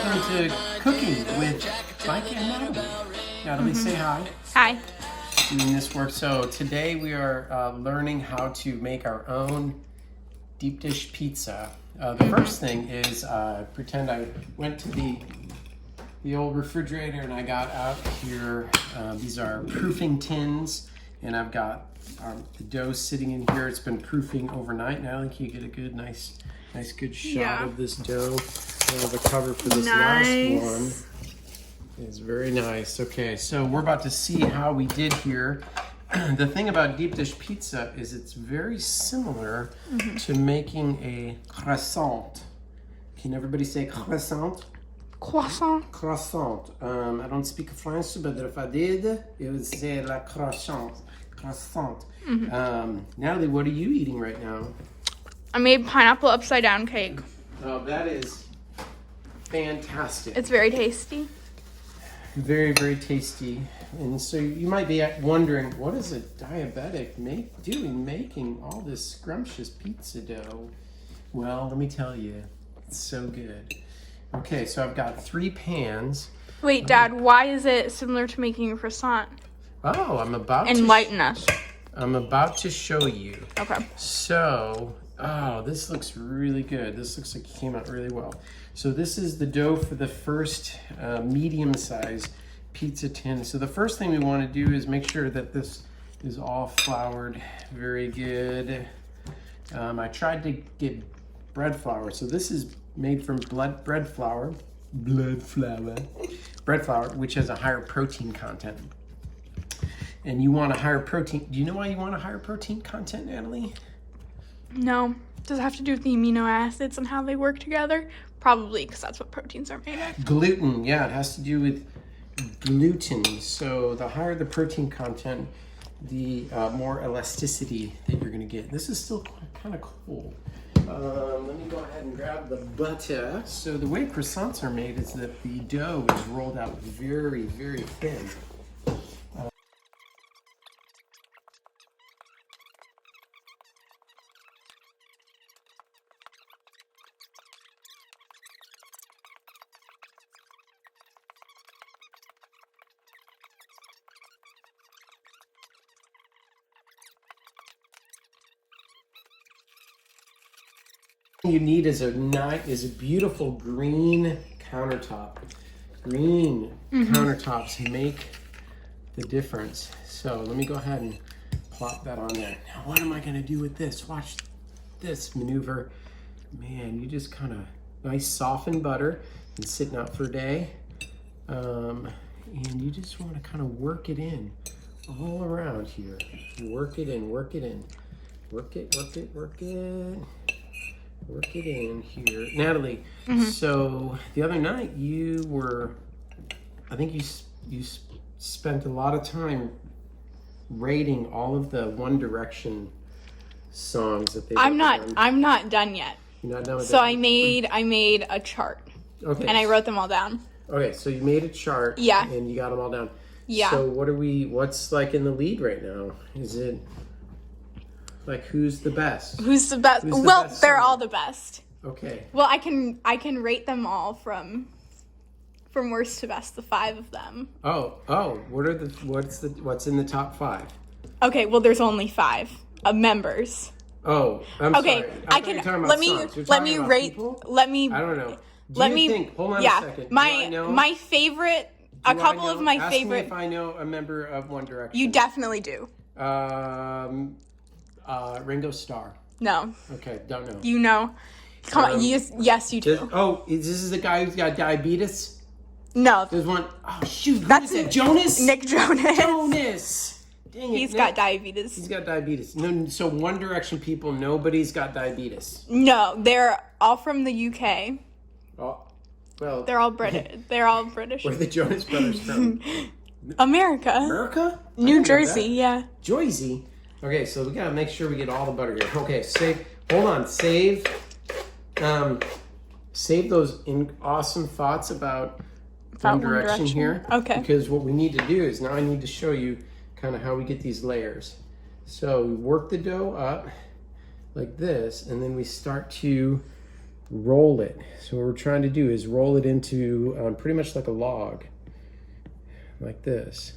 welcome to Cooking with Mike and Natalie. Natalie, say hi. Hi. Doing this work. So today we are learning how to make our own deep dish pizza. The first thing is pretend I went to the old refrigerator and I got out here. These are proofing tins, and I've got the dough sitting in here. It's been proofing overnight. Now can you get a good, nice good shot of this dough? The cover for this last one is very nice. Okay, so we're about to see how we did here. The thing about deep dish pizza is it's very similar to making a croissant. Can everybody say croissant? Croissant. Croissant. I don't speak French, but if I did, it would say la croissant. Croissant. Natalie, what are you eating right now? I made pineapple upside down cake. Oh, that is fantastic. It's very tasty. Very, very tasty. And so you might be wondering, what is a diabetic doing making all this scrumptious pizza dough? Well, let me tell you, it's so good. Okay, so I've got 3 pans. Wait, Dad, why is it similar to making a croissant? Oh, Enlighten us. I'm about to show you. Okay. So, this looks really good. This looks like it came out really well. So this is the dough for the first medium-sized pizza tin. So the first thing we want to do is make sure that this is all floured very good. I tried to get bread flour. So this is made from bread flour, which has a higher protein content. And you want a higher protein. Do you know why you want a higher protein content, Natalie? No. Does it have to do with the amino acids and how they work together? Probably, because that's what proteins are made of. Gluten, yeah, it has to do with gluten. So the higher the protein content, the more elasticity that you're going to get. This is still kind of cool. Let me go ahead and grab the butter. So the way croissants are made is that the dough is rolled out very, very thin. You need is a beautiful green countertop. Green countertops make the difference. So let me go ahead and plop that on there. Now what am I going to do with this? Watch this maneuver. Man, you just kind of nice softened butter and sitting out for a day. And you just want to kind of work it in all around here. Work it in, work it in. Work it, work it, work it. Work it in here. Natalie, so the other night I think you spent a lot of time rating all of the One Direction songs that they I'm not done yet. You're not done with So that? I made a chart. Okay. And I wrote them all down. Okay, so you made a chart. Yeah. And you got them all down. Yeah. So what's like in the lead right now? Is it like who's the best? Who's the best? They're all the best. Okay. Well, I can rate them all from worst to best, the 5 of them. Oh, what's in the top 5? Okay, well there's only 5 members. Oh, I'm okay, sorry. I can let me rate. People? Let me. I don't know. Hold on a second. My favorite. A couple of my favorite. Ask me if I know a member of One Direction. You definitely do. Ringo Starr. No. Okay, don't know. You know. Come on. Yes, you do. This is the guy who's got diabetes? No. There's one. Oh shoot! That's it. Jonas. Nick Jonas. Jonas. Dang it. He's got diabetes. He's got diabetes. No, so One Direction people, nobody's got diabetes. No, they're all from the UK. Oh, well. They're all British. They're all British. Where are the Jonas Brothers from? America. America? New Jersey. Yeah. Jersey. Okay, so we gotta make sure we get all the butter here. Okay, hold on, save those awesome thoughts about One Direction here. Okay. Because what we need to do is now I need to show you kind of how we get these layers. So we work the dough up like this, and then we start to roll it. So what we're trying to do is roll it into pretty much like a log, like this.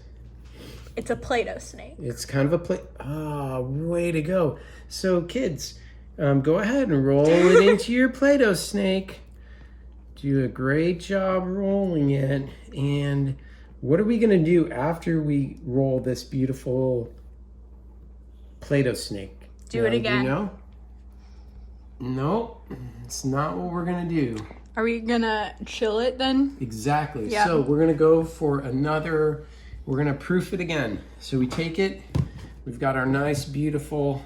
It's a Play-Doh snake. It's kind of a plate. Oh, way to go. So kids, go ahead and roll it into your Play-Doh snake. Do a great job rolling it. And what are we going to do after we roll this beautiful Play-Doh snake? Do it again. Do you know? No, it's not what we're going to do. Are we going to chill it then? Exactly. Yeah. So we're going to go for another, we're going to proof it again. So we take it, we've got our nice, beautiful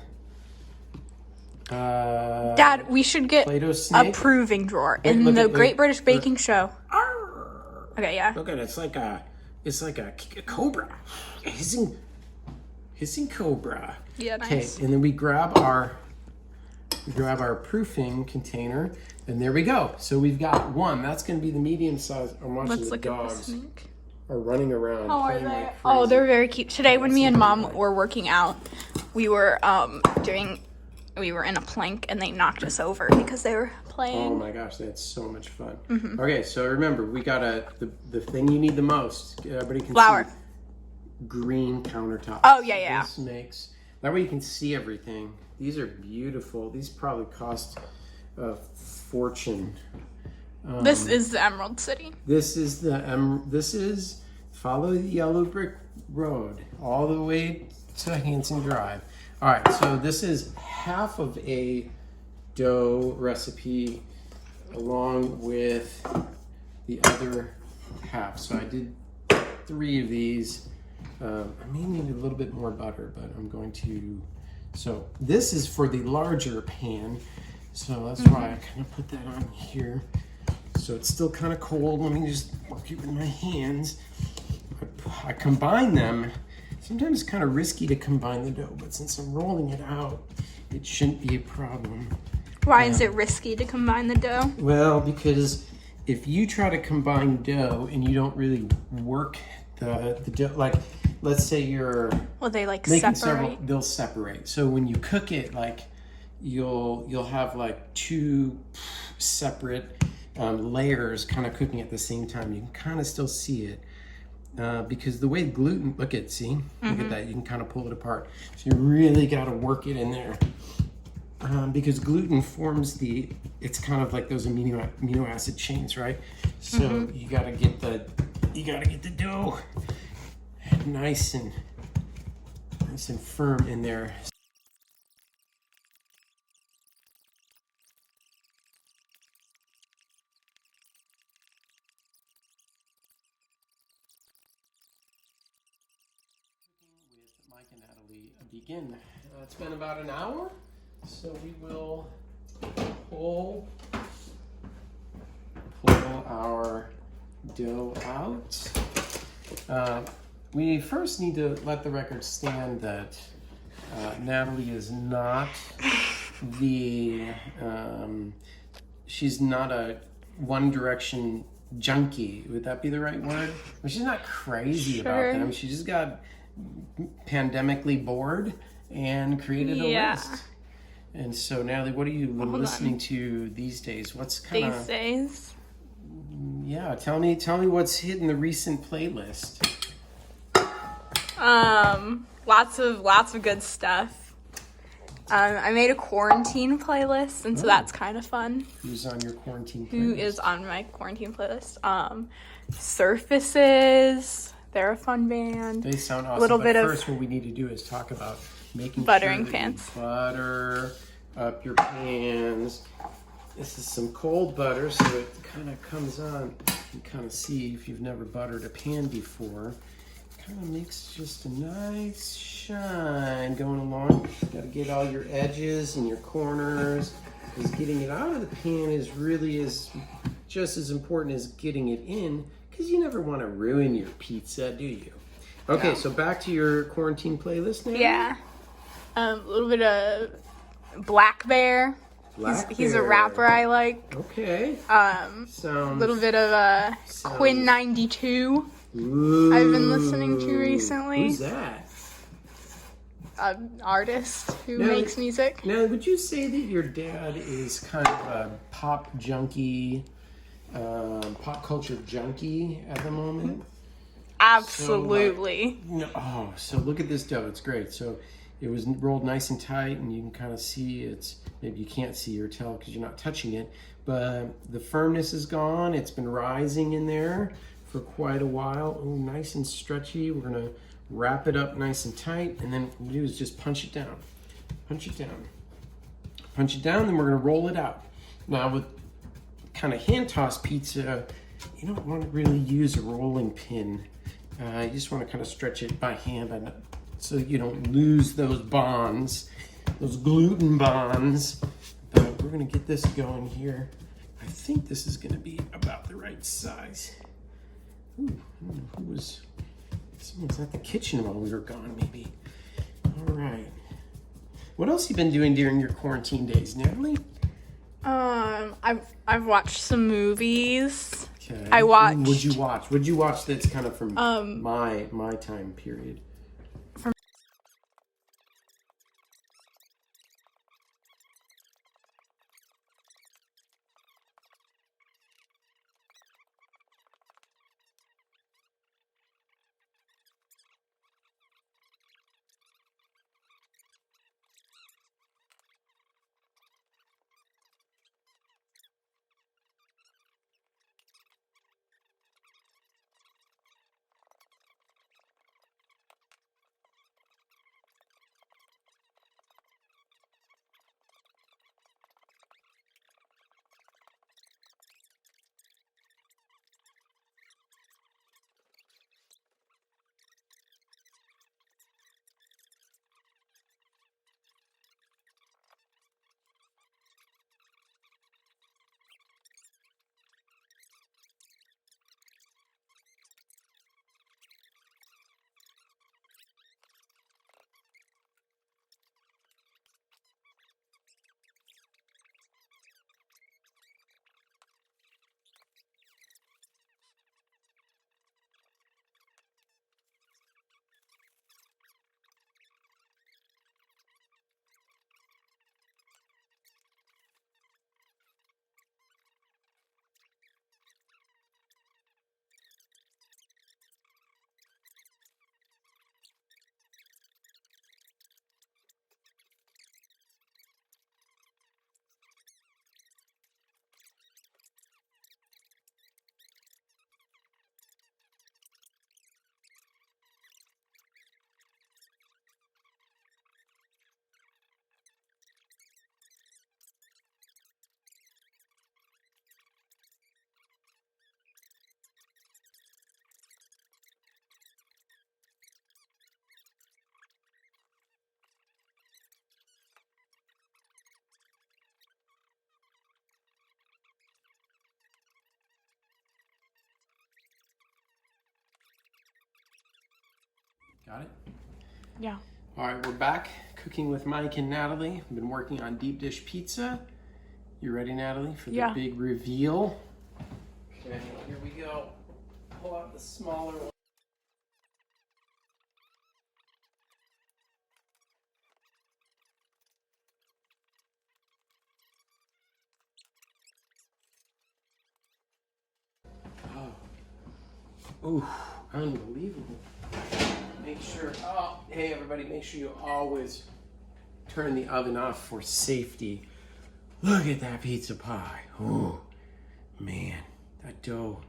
Dad, we should get Play-Doh a snake. proving drawer Wait, in look the at- Great look- British Baking Show. Arr! Okay, yeah. Look at it, it's like a cobra. A hissing cobra. Yeah, Okay, nice. and then we grab our proofing container, and there we go. So we've got one. That's going to be the medium size. I'm watching Let's the look at the dogs snake. are running around. How are playing they? like Oh, crazy. they're very cute. Today when me and Mom were working out, we were in a plank and they knocked us over because they were Oh playing. my gosh, that's so much fun. Mm-hmm. Okay, so remember, we got the thing you need the most. Everybody can Flour. see green countertops. Oh, yeah. This makes, that way you can see everything. These are beautiful. These probably cost a fortune. This is the Emerald City. This is follow the yellow brick road all the way to Hanson Drive. All right, so this is half of a dough recipe along with the other half. So I did 3 of these. I may need a little bit more butter, but I'm going to. So this is for the larger pan. So that's why I kind of put that on here. So it's still kind of cold. Let me just work it with my hands. I combine them. Sometimes it's kind of risky to combine the dough, but since I'm rolling it out, it shouldn't be a problem. Why is it risky to combine the dough? Well, because if you try to combine dough and you don't really work the dough, like let's say you're Well, they like making separate. they'll separate. So when you cook it, like you'll have like 2 separate layers kind of cooking at the same time. You can kind of still see it. Because the way gluten, look at that, you can kind of pull it apart. So you really got to work it in there. Because gluten forms it's kind of like those amino acid chains, right? So you got to get the dough nice and firm in there. With Mike and Natalie begin. It's been about an hour, so we will pull our dough out. We first need to let the record stand that Natalie is not she's not a One Direction junkie. Would that be the right word? Well, she's not crazy about them. She just got pandemically bored and created a list. And so, Natalie, what are you listening to these days? What's kind of These days? Yeah, tell me what's hitting the recent playlist. Lots of good stuff. I made a quarantine playlist, and so that's kind of fun. Who's on your quarantine playlist? Who is on my quarantine playlist? Surfaces. They're a fun band. They sound awesome. Little but bit of first, what we need to do is talk about making buttering sure that pans. you butter up your pans. This is some cold butter, so it kind of comes on. You kind of see if you've never buttered a pan before. Kind of makes just a nice shine going along. Got to get all your edges and your corners, because getting it out of the pan is just as important as getting it in, because you never want to ruin your pizza, do you? Okay, so back to your quarantine playlist now. Yeah. A little bit of Black Bear. He's a rapper I like. Okay. A little bit of Quinn 92. Ooh. I've been listening to recently. Who's that? an artist who Now, makes music. Now, would you say that your dad is kind of a pop junkie, pop culture junkie at the moment? Absolutely. So look at this dough. It's great. So it was rolled nice and tight, and you can kind of see it's, maybe you can't see or tell because you're not touching it, but the firmness is gone. It's been rising in there for quite a while. Oh, nice and stretchy. We're going to wrap it up nice and tight, and then what we do is just punch it down. Punch it down. Punch it down, then we're going to roll it out. Now, with kind of hand tossed pizza, you don't want to really use a rolling pin. You just want to kind of stretch it by hand so you don't lose those bonds, those gluten bonds. But we're going to get this going here. I think this is going to be about the right size. Ooh, I don't know who was... Someone's at the kitchen while we were gone, maybe. All right. What else have you been doing during your quarantine days, Natalie? I've watched some movies. Okay. I watched. What'd you watch? What'd you watch that's kind of from my time period? Got it? Yeah. All right, we're back cooking with Mike and Natalie. We've been working on deep dish pizza. You ready, Natalie, for the big reveal? Okay, here we go. Pull out the smaller one. Oh, unbelievable. Make sure, hey everybody, make sure you always turn the oven off for safety. Look at that pizza pie. Oh, man, that dough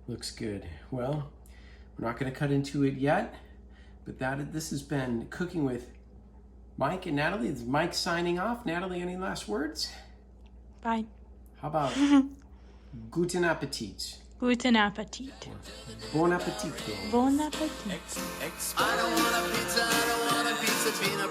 looks good. Well, we're not gonna cut into it yet, but this has been Cooking with Mike and Natalie. It's Mike signing off. Natalie, any last words? Bye. How about guten Appetit? Guten Appetit. Bon appetito. Bon Appetit. I don't want a pizza, peanut